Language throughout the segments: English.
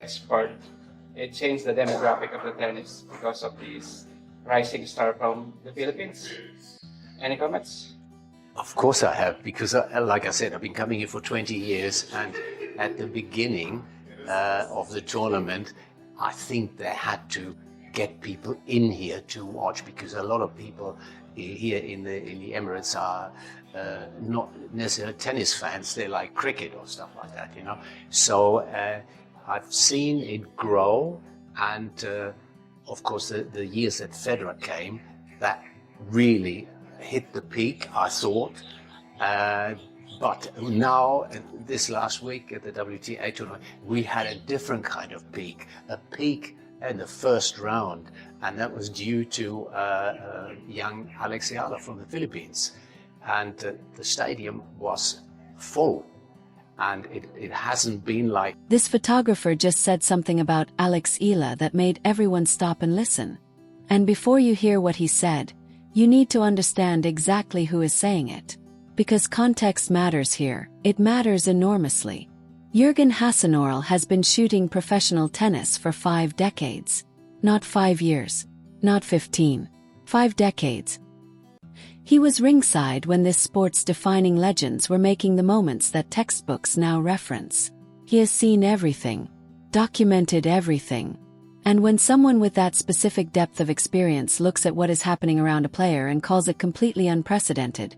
sport. It changed the demographic of the tennis because of these rising star from the Philippines. Any comments? Of course I have, because like I said, I've been coming here for 20 years, and at the beginning of the tournament, I think they had to get people in here to watch, because a lot of people here in the Emirates are not necessarily tennis fans. They like cricket or stuff like that, you know. So I've seen it grow, and of course the years that Federer came, that really hit the peak, I thought. But now, this last week at the WTA tournament, we had a different kind of peak, a peak in the first round, and that was due to young Alex Eala from the Philippines. And the stadium was full, and it hasn't been like... This photographer just said something about Alex Eala that made everyone stop and listen. And before you hear what he said, you need to understand exactly who is saying it. Because context matters here, it matters enormously. Juergen Hasenkopf has been shooting professional tennis for 5 decades. Not 5 years. Not 15. 5 decades. He was ringside when this sport's defining legends were making the moments that textbooks now reference. He has seen everything. Documented everything. And when someone with that specific depth of experience looks at what is happening around a player and calls it completely unprecedented,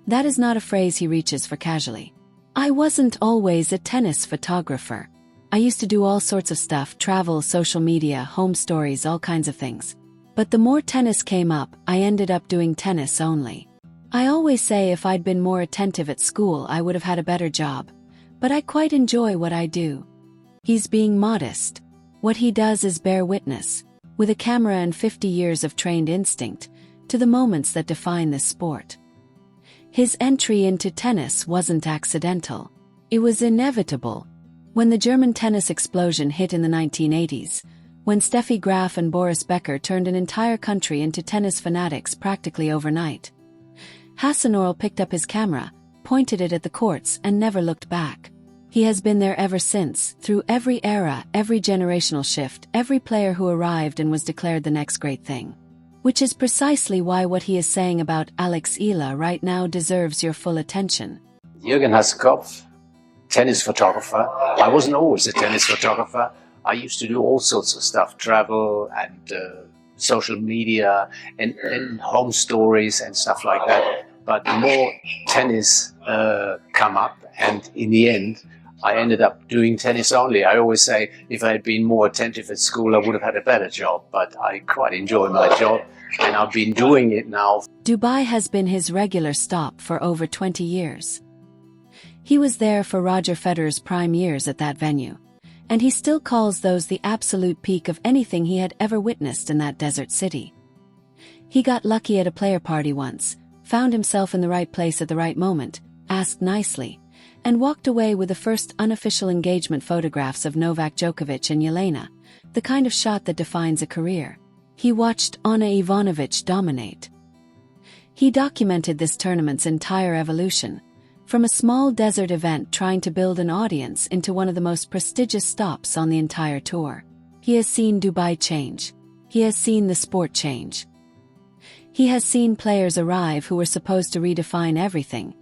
that is not a phrase he reaches for casually. I wasn't always a tennis photographer. I used to do all sorts of stuff, travel, social media, home stories, all kinds of things. But the more tennis came up, I ended up doing tennis only. I always say if I'd been more attentive at school, I would have had a better job. But I quite enjoy what I do. He's being modest. What he does is bear witness, with a camera and 50 years of trained instinct, to the moments that define this sport. His entry into tennis wasn't accidental. It was inevitable. When the German tennis explosion hit in the 1980s, when Steffi Graf and Boris Becker turned an entire country into tennis fanatics practically overnight, Hasenkopf picked up his camera, pointed it at the courts, and never looked back. He has been there ever since, through every era, every generational shift, every player who arrived and was declared the next great thing. Which is precisely why what he is saying about Alex Eala right now deserves your full attention. Juergen Hasenkopf, tennis photographer. I wasn't always a tennis photographer. I used to do all sorts of stuff, travel and social media and home stories and stuff like that. But more tennis come up, and in the end, I ended up doing tennis only. I always say if I had been more attentive at school, I would have had a better job, but I quite enjoy my job, and I've been doing it now. Dubai has been his regular stop for over 20 years. He was there for Roger Federer's prime years at that venue, and he still calls those the absolute peak of anything he had ever witnessed in that desert city. He got lucky at a player party once, found himself in the right place at the right moment, asked nicely, and walked away with the first unofficial engagement photographs of Novak Djokovic and Yelena, the kind of shot that defines a career. He watched Ana Ivanovic dominate. He documented this tournament's entire evolution, from a small desert event trying to build an audience into one of the most prestigious stops on the entire tour. He has seen Dubai change. He has seen the sport change. He has seen players arrive who were supposed to redefine everything,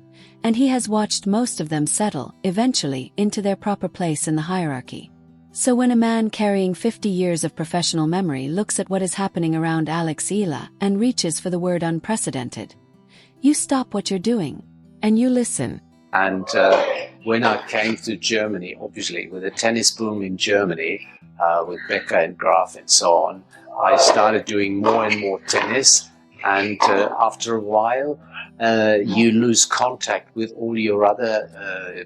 and he has watched most of them settle, eventually, into their proper place in the hierarchy. So when a man carrying 50 years of professional memory looks at what is happening around Alex Eala and reaches for the word unprecedented, you stop what you're doing, and you listen. And when I came to Germany, obviously, with the tennis boom in Germany, with Becker and Graf and so on, I started doing more and more tennis, and after a while, you lose contact with all your other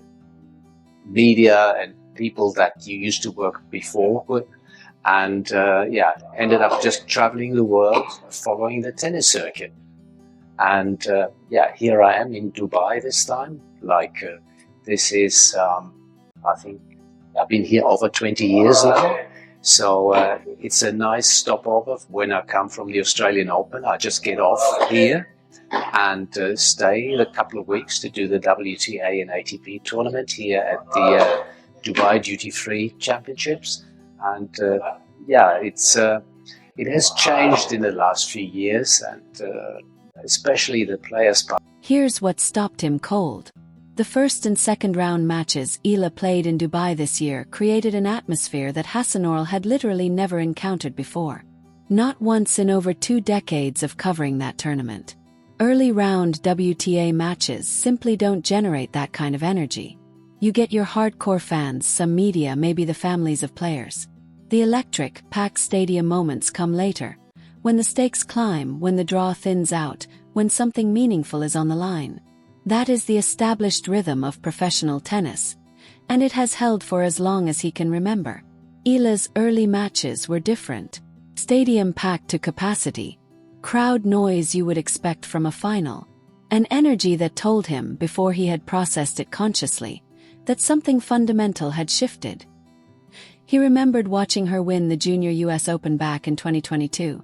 media and people that you used to work before with, and ended up just traveling the world, following the tennis circuit. And here I am in Dubai this time. This is, I think, I've been here over 20 years now. So it's a nice stopover when I come from the Australian Open. I just get off here and stay a couple of weeks to do the WTA and ATP tournament here at the Dubai Duty Free Championships. And yeah, it has changed in the last few years, and especially the players' part. Here's what stopped him cold. The first and second round matches Eala played in Dubai this year created an atmosphere that Hasenkopf had literally never encountered before. Not once in over 2 decades of covering that tournament. Early round WTA matches simply don't generate that kind of energy. You get your hardcore fans, some media, maybe the families of players. The electric, packed stadium moments come later, when the stakes climb, when the draw thins out, when something meaningful is on the line. That is the established rhythm of professional tennis, and it has held for as long as he can remember. Eala's early matches were different. Stadium packed to capacity, crowd noise you would expect from a final, an energy that told him, before he had processed it consciously, that something fundamental had shifted. He remembered watching her win the Junior US Open back in 2022,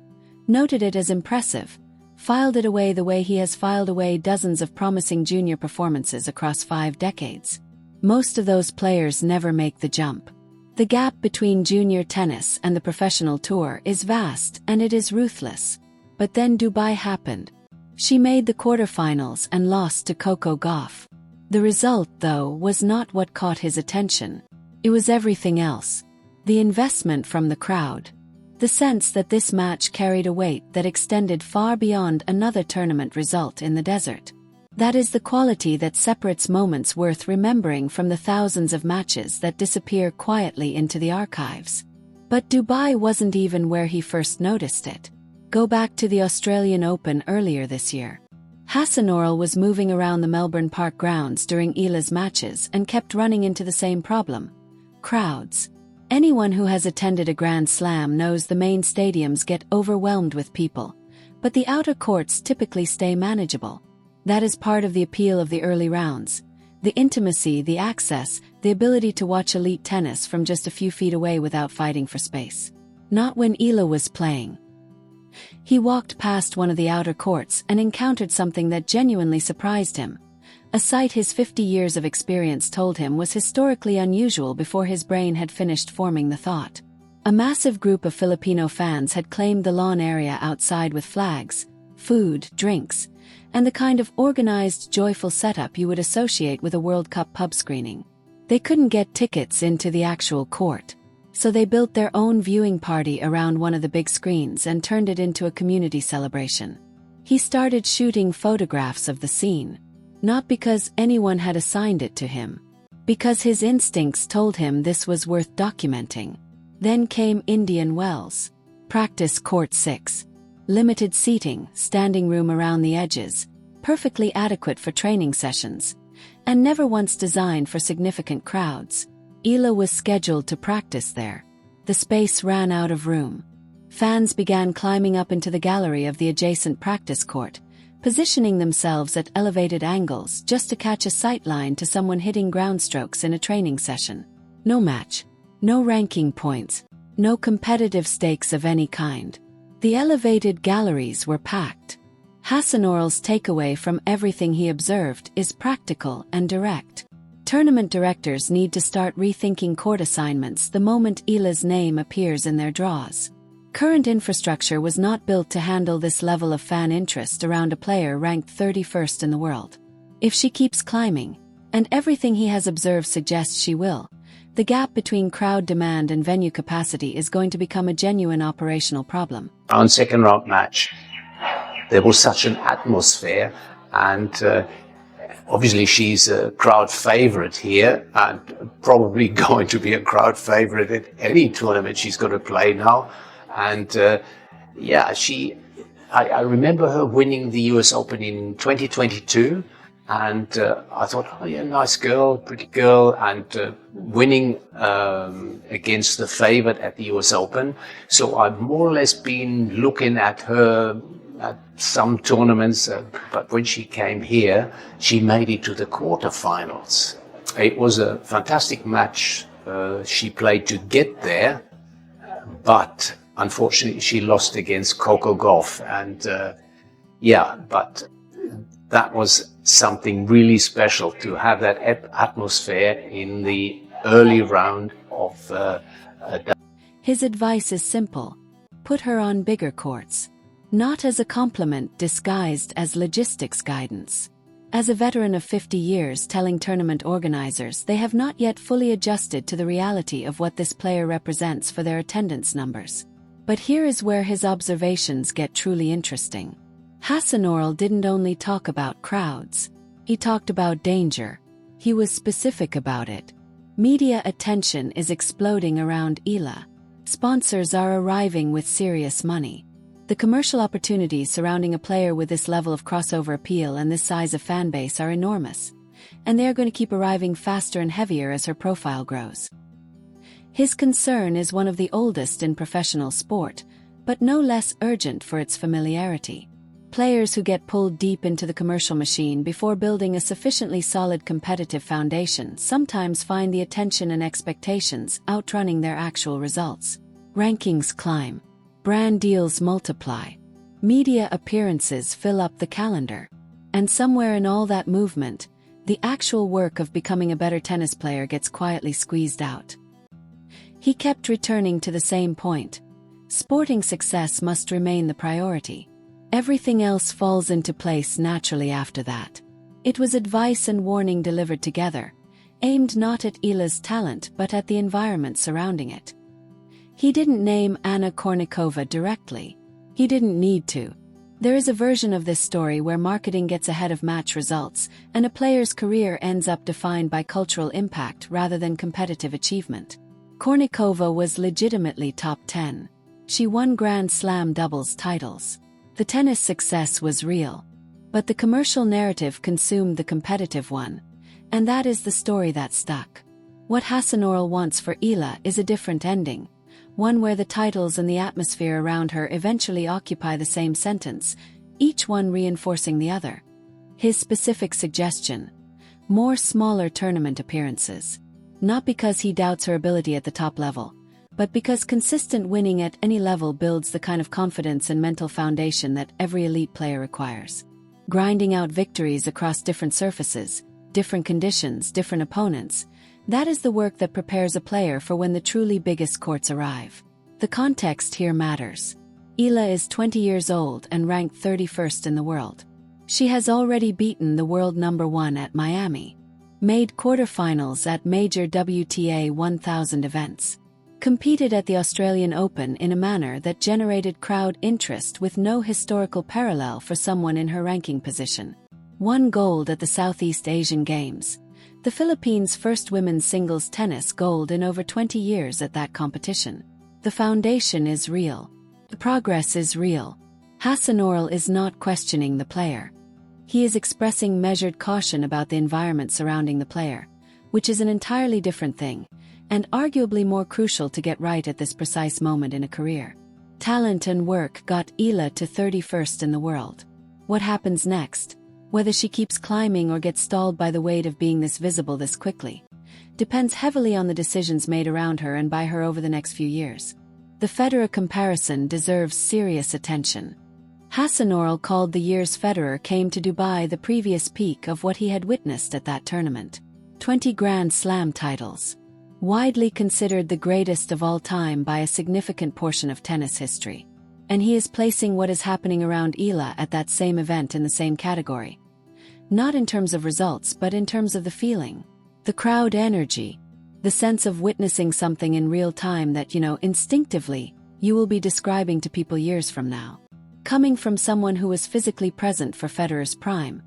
noted it as impressive, filed it away the way he has filed away dozens of promising junior performances across 5 decades. Most of those players never make the jump. The gap between junior tennis and the professional tour is vast, and it is ruthless. But then Dubai happened. She made the quarterfinals and lost to Coco Gauff. The result, though, was not what caught his attention. It was everything else. The investment from the crowd. The sense that this match carried a weight that extended far beyond another tournament result in the desert. That is the quality that separates moments worth remembering from the thousands of matches that disappear quietly into the archives. But Dubai wasn't even where he first noticed it. Go back to the Australian Open earlier this year. Hasenkopf was moving around the Melbourne Park grounds during Eala's matches and kept running into the same problem. Crowds. Anyone who has attended a Grand Slam knows the main stadiums get overwhelmed with people, but the outer courts typically stay manageable. That is part of the appeal of the early rounds. The intimacy, the access, the ability to watch elite tennis from just a few feet away without fighting for space. Not when Eala was playing. He walked past one of the outer courts and encountered something that genuinely surprised him. A sight his 50 years of experience told him was historically unusual before his brain had finished forming the thought. A massive group of Filipino fans had claimed the lawn area outside with flags, food, drinks, and the kind of organized, joyful setup you would associate with a World Cup pub screening. They couldn't get tickets into the actual court, so they built their own viewing party around one of the big screens and turned it into a community celebration. He started shooting photographs of the scene. Not because anyone had assigned it to him. Because his instincts told him this was worth documenting. Then came Indian Wells. Practice Court 6. Limited seating, standing room around the edges, perfectly adequate for training sessions, and never once designed for significant crowds. Eala was scheduled to practice there. The space ran out of room. Fans began climbing up into the gallery of the adjacent practice court, positioning themselves at elevated angles just to catch a sight line to someone hitting ground strokes in a training session. No match, no ranking points, no competitive stakes of any kind. The elevated galleries were packed. Hasenkopf's takeaway from everything he observed is practical and direct. Tournament directors need to start rethinking court assignments the moment Eala's name appears in their draws. Current infrastructure was not built to handle this level of fan interest around a player ranked 31st in the world. If she keeps climbing, and everything he has observed suggests she will, the gap between crowd demand and venue capacity is going to become a genuine operational problem. On second round match, there was such an atmosphere, and obviously she's a crowd favorite here, and probably going to be a crowd favorite at any tournament she's going to play now. And yeah, I remember her winning the US Open in 2022, and I thought, oh yeah, nice girl, pretty girl, and winning against the favorite at the US Open. So I've more or less been looking at her at some tournaments, but when she came here, she made it to the quarterfinals. It was a fantastic match she played to get there, but unfortunately, she lost against Coco Gauff, and yeah, but that was something really special to have that atmosphere in the early round of His advice is simple: put her on bigger courts. Not as a compliment disguised as logistics guidance. As a veteran of 50 years telling tournament organizers they have not yet fully adjusted to the reality of what this player represents for their attendance numbers. But here is where his observations get truly interesting. Hasenkopf didn't only talk about crowds. He talked about danger. He was specific about it. Media attention is exploding around Eala. Sponsors are arriving with serious money. The commercial opportunities surrounding a player with this level of crossover appeal and this size of fanbase are enormous, and they are going to keep arriving faster and heavier as her profile grows. His concern is one of the oldest in professional sport, but no less urgent for its familiarity. Players who get pulled deep into the commercial machine before building a sufficiently solid competitive foundation sometimes find the attention and expectations outrunning their actual results. Rankings climb. Brand deals multiply. Media appearances fill up the calendar. And somewhere in all that movement, the actual work of becoming a better tennis player gets quietly squeezed out. He kept returning to the same point. Sporting success must remain the priority. Everything else falls into place naturally after that. It was advice and warning delivered together, aimed not at Eala's talent but at the environment surrounding it. He didn't name Anna Kournikova directly. He didn't need to. There is a version of this story where marketing gets ahead of match results, and a player's career ends up defined by cultural impact rather than competitive achievement. Kournikova was legitimately top 10. She won Grand Slam doubles titles. The tennis success was real. But the commercial narrative consumed the competitive one. And that is the story that stuck. What Hasenkopf wants for Eala is a different ending. One where the titles and the atmosphere around her eventually occupy the same sentence, each one reinforcing the other. His specific suggestion: more smaller tournament appearances. Not because he doubts her ability at the top level, but because consistent winning at any level builds the kind of confidence and mental foundation that every elite player requires. Grinding out victories across different surfaces, different conditions, different opponents, that is the work that prepares a player for when the truly biggest courts arrive. The context here matters. Eala is 20 years old and ranked 31st in the world. She has already beaten the world #1 at Miami, made quarterfinals at major WTA 1000 events, competed at the Australian Open in a manner that generated crowd interest with no historical parallel for someone in her ranking position, won gold at the Southeast Asian Games, the Philippines' first women's singles tennis gold in over 20 years at that competition. The foundation is real. The progress is real. Hasenkopf is not questioning the player. He is expressing measured caution about the environment surrounding the player, which is an entirely different thing, and arguably more crucial to get right at this precise moment in a career. Talent and work got Eala to 31st in the world. What happens next, whether she keeps climbing or gets stalled by the weight of being this visible this quickly, depends heavily on the decisions made around her and by her over the next few years. The Federer comparison deserves serious attention. Hasenkopf called the years Federer came to Dubai the previous peak of what he had witnessed at that tournament. 20 Grand Slam titles. Widely considered the greatest of all time by a significant portion of tennis history. And he is placing what is happening around Eala at that same event in the same category. Not in terms of results but in terms of the feeling. The crowd energy. The sense of witnessing something in real time that, instinctively, you will be describing to people years from now. Coming from someone who was physically present for Federer's prime,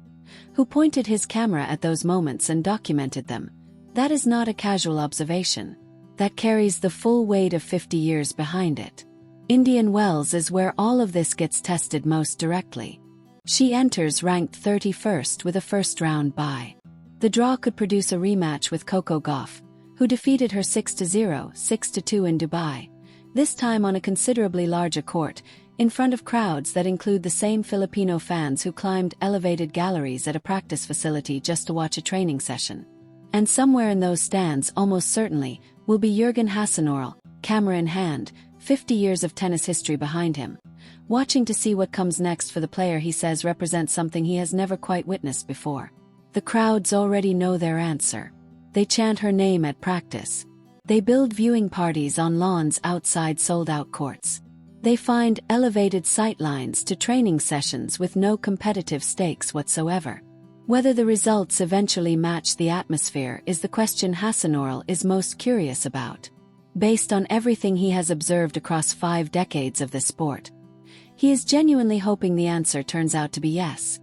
who pointed his camera at those moments and documented them, that is not a casual observation. That carries the full weight of 50 years behind it. Indian Wells is where all of this gets tested most directly. She enters ranked 31st with a first-round bye. The draw could produce a rematch with Coco Gauff, who defeated her 6-0, 6-2 in Dubai, this time on a considerably larger court, in front of crowds that include the same Filipino fans who climbed elevated galleries at a practice facility just to watch a training session. And somewhere in those stands, almost certainly, will be Juergen Hasenkopf, camera in hand, 50 years of tennis history behind him, watching to see what comes next for the player he says represents something he has never quite witnessed before. The crowds already know their answer. They chant her name at practice. They build viewing parties on lawns outside sold-out courts. They find elevated sightlines to training sessions with no competitive stakes whatsoever. Whether the results eventually match the atmosphere is the question Hasenkopf is most curious about. Based on everything he has observed across 5 decades of this sport, he is genuinely hoping the answer turns out to be yes.